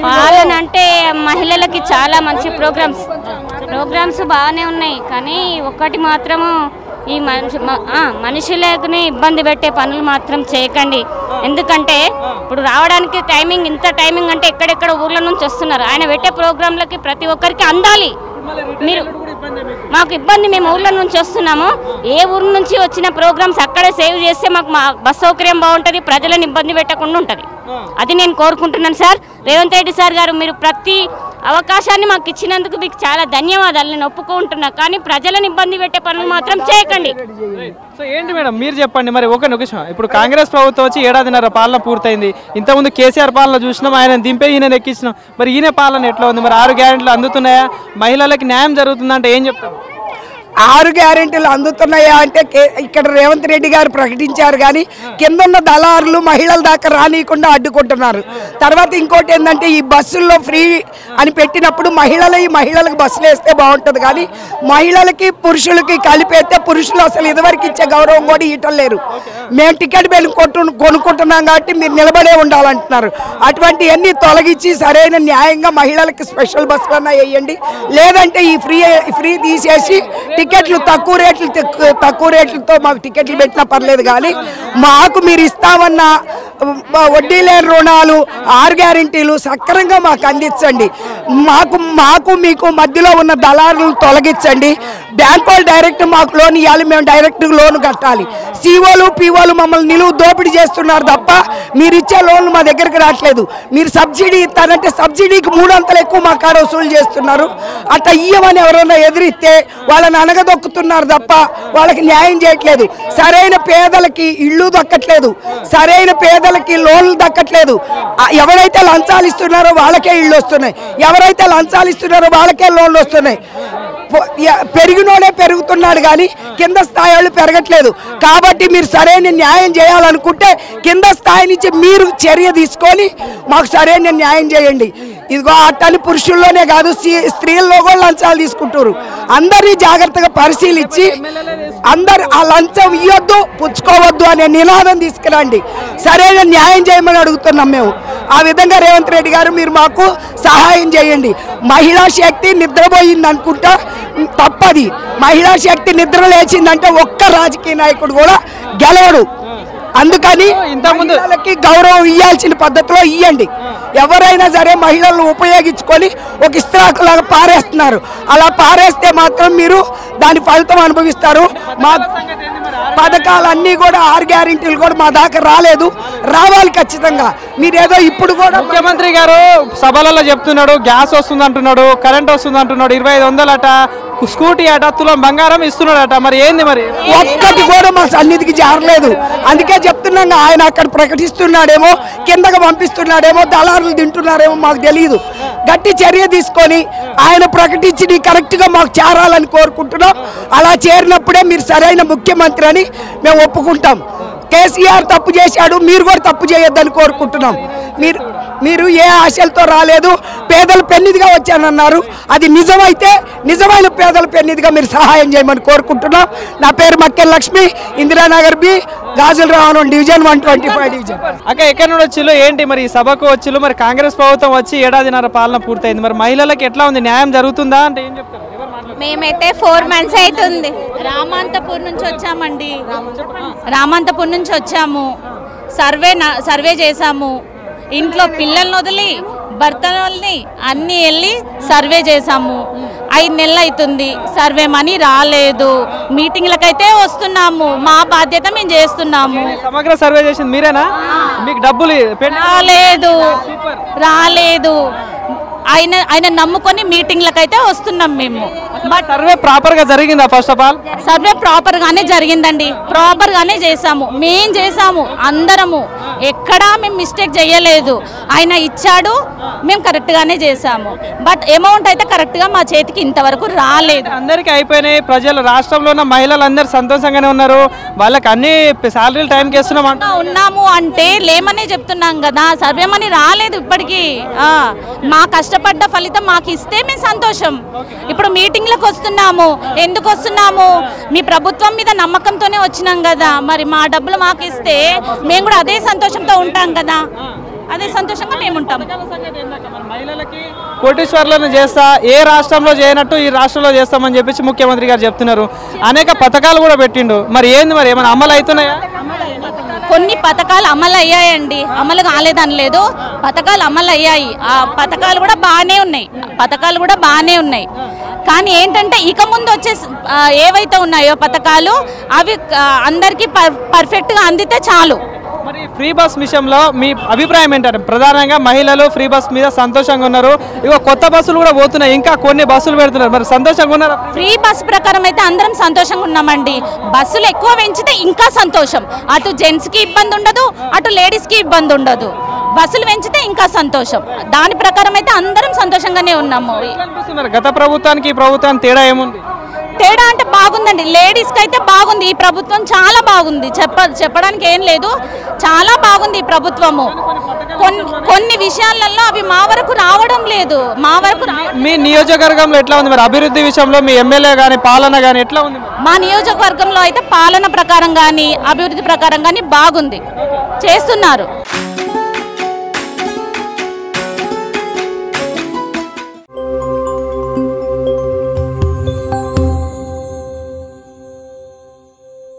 పాలన అంటే మహిళలకి చాలా మంచి ప్రోగ్రామ్స్ బాగానే ఉన్నాయి, కానీ ఒక్కటి మాత్రము ఈ మనుషులని ఇబ్బంది పెట్టే పనులు మాత్రం చేయకండి. ఎందుకంటే ఇప్పుడు రావడానికి ఇంత టైమింగ్ అంటే ఎక్కడెక్కడ ఊర్ల నుంచి వస్తున్నారు. ఆయన పెట్టే ప్రోగ్రాంలకి ప్రతి ఒక్కరికి అందాలి. మీరు మాకు ఇబ్బంది, మేము ఊర్ల నుంచి వస్తున్నాము. ఏ ఊరు నుంచి వచ్చిన ప్రోగ్రామ్స్ అక్కడే సేవ్ చేస్తే మాకు బస్ సౌకర్యం బాగుంటుంది, ప్రజలను ఇబ్బంది పెట్టకుండా ఉంటుంది. అది నేను కోరుకుంటున్నాను సార్. రేవంత్ రెడ్డి సార్ గారు, మీరు ప్రతి అవకాశాన్ని మాకు ఇచ్చినందుకు మీకు చాలా ధన్యవాదాలు. నేను ఒప్పుకుంటున్నా, కానీ ప్రజలను ఇబ్బంది పెట్టే పనులు మాత్రం చేయకండి. సో ఏంటి మేడం మీరు చెప్పండి. మరి ఒక నిమిషం, ఇప్పుడు కాంగ్రెస్ ప్రభుత్వం వచ్చి 1.5 పాలన పూర్తయింది. ఇంతకుముందు కేసీఆర్ పాలన చూసినాం, ఆయన దింపే ఈయన ఎక్కించినాం. మరి ఈయన పాలన ఎట్లా ఉంది? మరి 6 గ్యారెంటీలు అందుతున్నాయా? మహిళలకు న్యాయం జరుగుతుందంటే ఏం చెప్తారు? 6 గ్యారెంటీలు అందుతున్నాయా అంటే ఇక్కడ రేవంత్ రెడ్డి గారు ప్రకటించారు, కానీ కింద ఉన్న దళారులు మహిళల దాకా రానియకుండా అడ్డుకుంటున్నారు. తర్వాత ఇంకోటి ఏంటంటే, ఈ బస్సుల్లో ఫ్రీ అని పెట్టినప్పుడు మహిళలకు బస్సులు వేస్తే బాగుంటుంది, కానీ మహిళలకి పురుషులకి కలిపేస్తే పురుషులు అసలు ఇదివరకు ఇచ్చే గౌరవం కూడా ఇవ్వటం లేరు. మేము టికెట్ బిల్లు కొనుక్కుంటున్నాం కాబట్టి మీరు నిలబడే ఉండాలంటున్నారు. అటువంటివన్నీ తొలగించి సరైన న్యాయంగా మహిళలకి స్పెషల్ బస్సులన్నా వేయండి, లేదంటే ఈ ఫ్రీ తీసేసి టికెట్లు తక్కువ రేట్లతో మాకు టికెట్లు పెట్టినా పర్లేదు, కానీ మాకు మీరు ఇస్తామన్న వడ్డీ లేని రుణాలు 6 గ్యారెంటీలు సక్రమంగా మాకు అందించండి. మాకు మీకు మధ్యలో ఉన్న దళారులను తొలగించండి. బ్యాంకు వాళ్ళు డైరెక్ట్ మాకు లోన్ ఇవ్వాలి, మేము డైరెక్ట్ లోన్ కట్టాలి. సిఓలు పిఓలు మమ్మల్ని నిలువు దోపిడీ చేస్తున్నారు తప్ప మీరు ఇచ్చే లోన్లు మా దగ్గరికి రావట్లేదు. మీరు సబ్సిడీ ఇస్తారంటే సబ్సిడీకి 3 అంతలు ఎక్కువ మా కాడ వసూలు చేస్తున్నారు. అట్లా ఇయ్యమని ఎవరైనా ఎదిరిస్తే వాళ్ళని అనగదొక్కుతున్నారు తప్ప వాళ్ళకి న్యాయం చేయట్లేదు. సరైన పేదలకి ఇళ్ళు దక్కట్లేదు, సరైన పేదలకి లోన్లు దక్కట్లేదు. ఎవరైతే లంచాలు ఇస్తున్నారో వాళ్ళకే ఇళ్ళు వస్తున్నాయి, ఎవరైతే లంచాలు ఇస్తున్నారో వాళ్ళకే లోన్లు వస్తున్నాయి. పెరిగినోడే పెరుగుతున్నాడు, కానీ కింద స్థాయి వాళ్ళు పెరగట్లేదు. కాబట్టి మీరు సరైన న్యాయం చేయాలనుకుంటే కింద స్థాయి నుంచి మీరు చర్య తీసుకొని మాకు సరైన న్యాయం చేయండి. ఇదిగో అట్టని పురుషుల్లోనే కాదు, స్త్రీల్లో కూడా లంచాలు తీసుకుంటారు. అందరినీ జాగ్రత్తగా పరిశీలించి అందరు ఆ లంచం ఇవ్వద్దు, పుచ్చుకోవద్దు అనే నినాదం తీసుకురండి. సరైన న్యాయం చేయమని అడుగుతున్నాం మేము. ఆ విధంగా రేవంత్ రెడ్డి గారు మీరు మాకు సహాయం చేయండి. మహిళా శక్తి నిద్రపోయింది అనుకుంటా తప్పది. మహిళా శక్తి నిద్ర లేచిందంటే ఒక్క రాజకీయ నాయకుడు కూడా గెలవడు. అందుకని మహిళలకి గౌరవం ఇవ్వాల్సిన పద్ధతిలో ఇవ్వండి. ఎవరైనా సరే మహిళలను ఉపయోగించుకొని ఒక ఇస్త్రాకులాగా పారేస్తున్నారు. అలా పారేస్తే మాత్రం మీరు దాని ఫలితం అనుభవిస్తారు. మా పథకాలన్నీ కూడా 6 గ్యారెంటీలు కూడా మా దాకా రాలేదు, రావాలి ఖచ్చితంగా. మీరేదో ఇప్పుడు కూడా ముఖ్యమంత్రి గారు సభలలో చెప్తున్నాడు, గ్యాస్ వస్తుంది అంటున్నాడు, కరెంట్ వస్తుంది అంటున్నాడు, 2500 అట, స్కూటీ అట, తులం బంగారం ఇస్తున్నాడట. మరి ఏంది? మరి ఒక్కటి కూడా మా సన్నిధికి జారలేదు. అందుకే చెప్తున్నాం, ఆయన అక్కడ ప్రకటిస్తున్నాడేమో, కిందకు పంపిస్తున్నాడేమో, దళారులు తింటున్నారేమో మాకు తెలియదు. గట్టి చర్య తీసుకొని ఆయన ప్రకటించి కరెక్ట్గా మాకు చేరాలని కోరుకుంటున్నాం. అలా చేరినప్పుడే మీరు సరైన ముఖ్యమంత్రి అని మేము ఒప్పుకుంటాం. కేసీఆర్ తప్పు చేశాడు, మీరు కూడా తప్పు చేయొద్దని కోరుకుంటున్నాం. మీరు ఏ ఆశలతో రాలేదు, పేదల పెన్నిదిగా వచ్చానన్నారు. అది నిజమైతే నిజమైన పేదల పెన్నిదిగా మీరు సహాయం చేయమని కోరుకుంటున్నాం. నా పేరు మక్కెల్ లక్ష్మి, ఇందిరానగర్ బి, గాజుల రావణం డివిజన్ 125 డివిజన్. అక్క ఎక్కడి నుండి వచ్చిల్లు, ఏంటి మరి ఈ సభకు వచ్చిల్లు? మరి కాంగ్రెస్ ప్రభుత్వం వచ్చి 1.5 పాలన పూర్తయింది, మరి మహిళలకు ఎట్లా ఉంది? న్యాయం జరుగుతుందా అంటే ఏం చెప్తారు? మేమైతే 4 months అవుతుంది. రామంతపూర్ నుంచి వచ్చామండి. రామంతపూర్ నుంచి వచ్చాము. సర్వే చేసాము. ఇంట్లో పిల్లల్ని వదిలి భర్తల్ని అన్నీ వెళ్ళి సర్వే చేసాము. 5 నెలలు అవుతుంది. సర్వే మనీ రాలేదు. మీటింగ్లకైతే వస్తున్నాము, మా బాధ్యత మేము చేస్తున్నాము. సమగ్ర సర్వే చేసింది మీరేనా? మీకు డబ్బులు రాలేదు. ఆయన నమ్ముకొని మీటింగ్లకైతే వస్తున్నాం మేము. బట్ సర్వే ప్రాపర్ గా జరిగిందా? First of all survey proper గానే జరిగిందండి, ప్రాపర్ గానే చేసాము. మేం చేసాము అందరము, ఎక్కడా మేము మిస్టేక్ చేయలేదు. ఆయన ఇచ్చాడు, మేము కరెక్ట్ గానే చేసాము. బట్ అమౌంట్ అయితే కరెక్ట్ గా మా చేతికి ఇంతవరకు రాలేదు. అందరికి అయిపోయినాయి. ప్రజలు, రాష్ట్రంలో ఉన్న మహిళలు అందరు సంతోషంగానే ఉన్నారు. వాళ్ళకి అన్ని సాలరీలు టైంకి ఉన్నాము అంటే లేమనే చెప్తున్నాం కదా. సర్వే మనీ రాలేదు ఇప్పటికీ. మా కష్టపడ్డ ఫలితం మాకు ఇస్తే మేము సంతోషం. ఇప్పుడు మీటింగ్లకు వస్తున్నాము. ఎందుకు వస్తున్నాము? మీ ప్రభుత్వం మీద నమ్మకంతోనే వచ్చినాం కదా. మరి మా డబ్బులు మాకు ఇస్తే మేము కూడా అదే సంతోషంతో ఉంటాం కదా. అదే సంతోషంగా మేము ఉంటాం. కోటీశ్వర్లను చేస్తా, ఏ రాష్ట్రంలో చేయనట్టు ఈ రాష్ట్రంలో చేస్తామని చెప్పేసి ముఖ్యమంత్రి గారు చెప్తున్నారు. అనేక పథకాలు కూడా పెట్టిండు. మరి ఏంది, మరి ఏమైనా అమలు అవుతున్నాయా? కొన్ని పథకాలు అమలు అయ్యాయండి, అమలు కాలేదని లేదు, పథకాలు అమలు అయ్యాయి. ఆ పథకాలు కూడా బాగానే ఉన్నాయి. కానీ ఏంటంటే ఇక ముందు వచ్చే ఏవైతే ఉన్నాయో పథకాలు అవి అందరికీ పర్ఫెక్ట్గా అందితే చాలు. మరి ఫ్రీ బస్ విషయంలో మీ అభిప్రాయం ఏంటారు? ప్రధానంగా మహిళలు ఫ్రీ బస్ మీద సంతోషంగా ఉన్నారు. ఇక కొత్త బస్సులు కూడా పోతున్నాయి, ఇంకా కొన్ని బస్సులు పెడుతున్నారు. మరి సంతోషంగా ఉన్నారు? ఫ్రీ బస్ ప్రకారం అయితే అందరం సంతోషంగా ఉన్నామండి. బస్సులు ఎక్కువ పెంచితే ఇంకా సంతోషం. అటు జెంట్స్కి ఇబ్బంది ఉండదు, అటు లేడీస్కి ఇబ్బంది ఉండదు. బస్సులు పెంచితే ఇంకా సంతోషం. దాని ప్రకారం అయితే అందరం సంతోషంగానే ఉన్నాము. గత ప్రభుత్వానికి ఈ ప్రభుత్వానికి తేడా ఏముంది? తేడా అంటే బాగుందండి. లేడీస్కి అయితే బాగుంది, ఈ ప్రభుత్వం చాలా బాగుంది. చెప్పడానికి ఏం లేదు, చాలా బాగుంది ఈ ప్రభుత్వము. కొన్ని విషయాలలో అవి మా వరకు రావడం లేదు. మీ నియోజకవర్గంలో ఎట్లా ఉంది మరి అభివృద్ధి విషయంలో? మీ ఎమ్మెల్యే కానీ పాలన కానీ ఎట్లా ఉంది? మా నియోజకవర్గంలో అయితే పాలన ప్రకారం కానీ అభివృద్ధి ప్రకారం కానీ బాగుంది, చేస్తున్నారు.